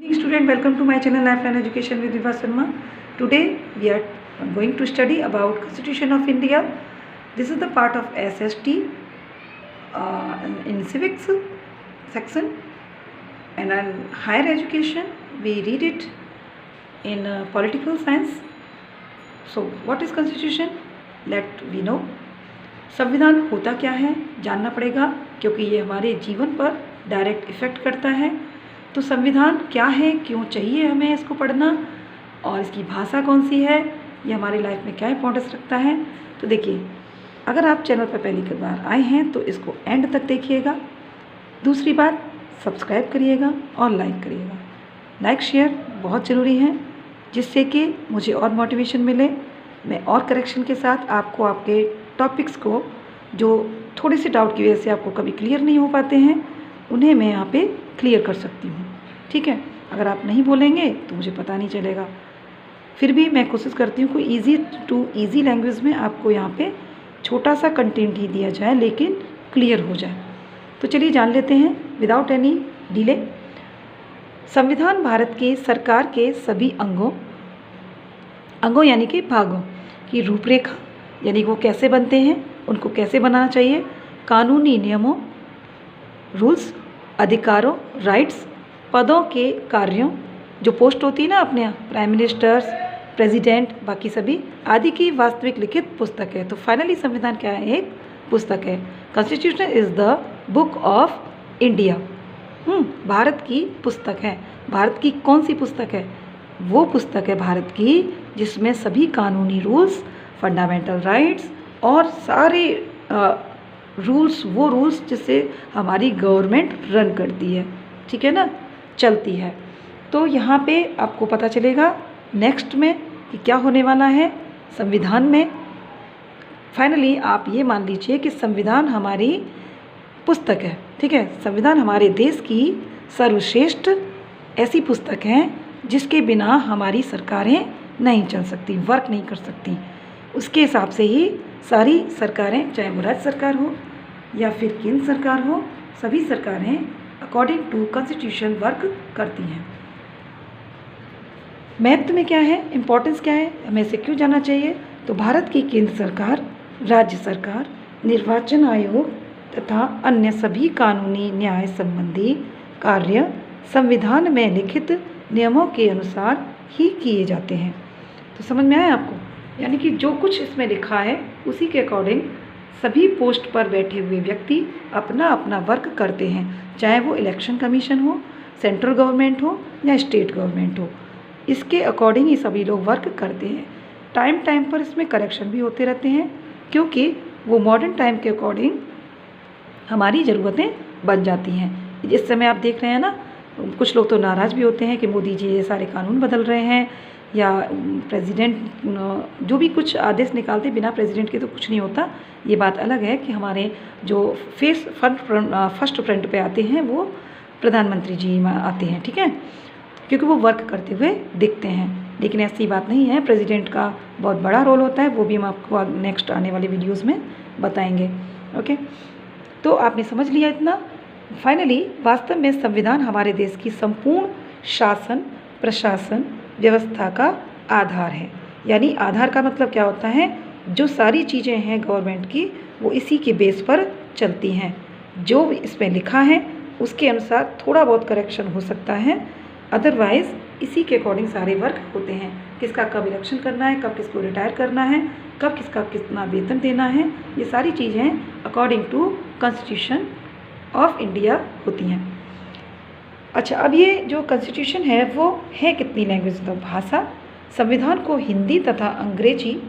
Student, welcome to my channel Lifeline Education with Viva Sharma. Today we are going to study about Constitution of India. This is the part of SST in civics section, and in higher education we read it in political science. So what is Constitution? Let we know. संविधान होता क्या है जानना पड़ेगा, क्योंकि ये हमारे जीवन पर डायरेक्ट इफ़ेक्ट करता है। तो संविधान क्या है, क्यों चाहिए हमें इसको पढ़ना, और इसकी भाषा कौन सी है, ये हमारी लाइफ में क्या इंपॉर्टेंस रखता है। तो देखिए, अगर आप चैनल पर पहली बार आए हैं तो इसको एंड तक देखिएगा। दूसरी बात, सब्सक्राइब करिएगा और लाइक करिएगा। लाइक शेयर बहुत ज़रूरी है, जिससे कि मुझे और मोटिवेशन मिले, मैं और करेक्शन के साथ आपको आपके टॉपिक्स को जो थोड़े से डाउट की वजह से आपको कभी क्लियर नहीं हो पाते हैं, उन्हें मैं यहाँ पे क्लियर कर सकती हूँ। ठीक है, अगर आप नहीं बोलेंगे तो मुझे पता नहीं चलेगा। फिर भी मैं कोशिश करती हूँ कोई ईजी टू ईजी लैंग्वेज में आपको यहाँ पे छोटा सा कंटेंट ही दिया जाए, लेकिन क्लियर हो जाए। तो चलिए जान लेते हैं विदाउट एनी डिले। संविधान भारत के सरकार के सभी अंगों यानी कि भागों की रूपरेखा, यानी वो कैसे बनते हैं, उनको कैसे बनाना चाहिए, कानूनी नियमों, रूल्स, अधिकारों, राइट्स, पदों के कार्यों, जो पोस्ट होती है ना अपने यहाँ, प्राइम मिनिस्टर्स, प्रेसिडेंट, बाकी सभी आदि की वास्तविक लिखित पुस्तक है। तो फाइनली संविधान क्या है, एक पुस्तक है। Constitution is the book of India. Bharat की पुस्तक है। भारत की कौन सी पुस्तक है? वो पुस्तक है भारत की जिसमें सभी कानूनी रूल्स, फंडामेंटल राइट्स और सारे रूल्स, वो रूल्स जिससे हमारी गवर्नमेंट रन करती है, ठीक है ना, चलती है। तो यहाँ पे आपको पता चलेगा नेक्स्ट में कि क्या होने वाला है संविधान में। फाइनली आप ये मान लीजिए कि संविधान हमारी पुस्तक है, ठीक है। संविधान हमारे देश की सर्वश्रेष्ठ ऐसी पुस्तक है जिसके बिना हमारी सरकारें नहीं चल सकती, वर्क नहीं कर सकती। उसके हिसाब से ही सारी सरकारें, चाहे वो राज्य सरकार हो या फिर केंद्र सरकार हो, सभी सरकारें अकॉर्डिंग टू कॉन्स्टिट्यूशन वर्क करती हैं। महत्व में क्या है, इम्पोर्टेंस क्या है, हमें इसे क्यों जानना चाहिए? तो भारत की केंद्र सरकार, राज्य सरकार, निर्वाचन आयोग तथा अन्य सभी कानूनी न्याय संबंधी कार्य संविधान में लिखित नियमों के अनुसार ही किए जाते हैं। तो समझ में आया आपको? यानी कि जो कुछ इसमें लिखा है उसी के अकॉर्डिंग सभी पोस्ट पर बैठे हुए व्यक्ति अपना अपना वर्क करते हैं, चाहे वो इलेक्शन कमीशन हो, सेंट्रल गवर्नमेंट हो या स्टेट गवर्नमेंट हो। इसके अकॉर्डिंग ही सभी लोग वर्क करते हैं। टाइम टाइम पर इसमें करेक्शन भी होते रहते हैं, क्योंकि वो मॉडर्न टाइम के अकॉर्डिंग हमारी ज़रूरतें बन जाती हैं। इस समय आप देख रहे हैं ना, कुछ लोग तो नाराज़ भी होते हैं कि मोदी जी ये सारे कानून बदल रहे हैं, या प्रेसिडेंट जो भी कुछ आदेश निकालते बिना प्रेसिडेंट के तो कुछ नहीं होता। ये बात अलग है कि हमारे जो फर्स्ट फ्रंट पे आते हैं वो प्रधानमंत्री जी आते हैं, ठीक है, क्योंकि वो वर्क करते हुए दिखते हैं। लेकिन ऐसी बात नहीं है, प्रेसिडेंट का बहुत बड़ा रोल होता है, वो भी हम आपको नेक्स्ट आने वाले वीडियोज़ में बताएंगे। ओके, तो आपने समझ लिया इतना। फाइनली वास्तव में संविधान हमारे देश की संपूर्ण शासन, प्रशासन व्यवस्था का आधार है। यानी आधार का मतलब क्या होता है, जो सारी चीज़ें हैं गवर्नमेंट की वो इसी के बेस पर चलती हैं। जो इसमें लिखा है उसके अनुसार थोड़ा बहुत करेक्शन हो सकता है, अदरवाइज़ इसी के अकॉर्डिंग सारे वर्क होते हैं। किसका कब इलेक्शन करना है, कब किसको रिटायर करना है, कब किसका कितना वेतन देना है, ये सारी चीज़ें according to constitution of India होती हैं। अच्छा, अब ये जो कॉन्स्टिट्यूशन है वो है कितनी लैंग्वेज? तो भाषा, संविधान को हिंदी तथा अंग्रेजी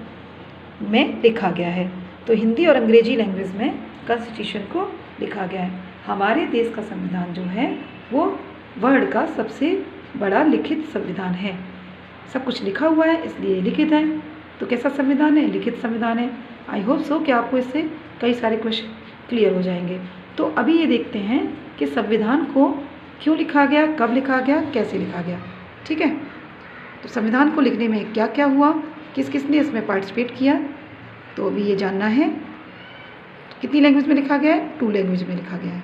में लिखा गया है। तो हिंदी और अंग्रेजी लैंग्वेज में कॉन्स्टिट्यूशन को लिखा गया है। हमारे देश का संविधान जो है वो वर्ल्ड का सबसे बड़ा लिखित संविधान है। सब कुछ लिखा हुआ है इसलिए लिखित है। तो कैसा संविधान है? लिखित संविधान है। आई होप सो कि आपको इससे कई सारे क्वेश्चन क्लियर हो जाएंगे। तो अभी ये देखते हैं कि संविधान को क्यों लिखा गया, कब लिखा गया, कैसे लिखा गया, ठीक है। तो संविधान को लिखने में क्या क्या हुआ, किस किस ने इसमें पार्टिसिपेट किया, तो अभी ये जानना है। कितनी लैंग्वेज में लिखा गया है? 2 लैंग्वेज में लिखा गया है।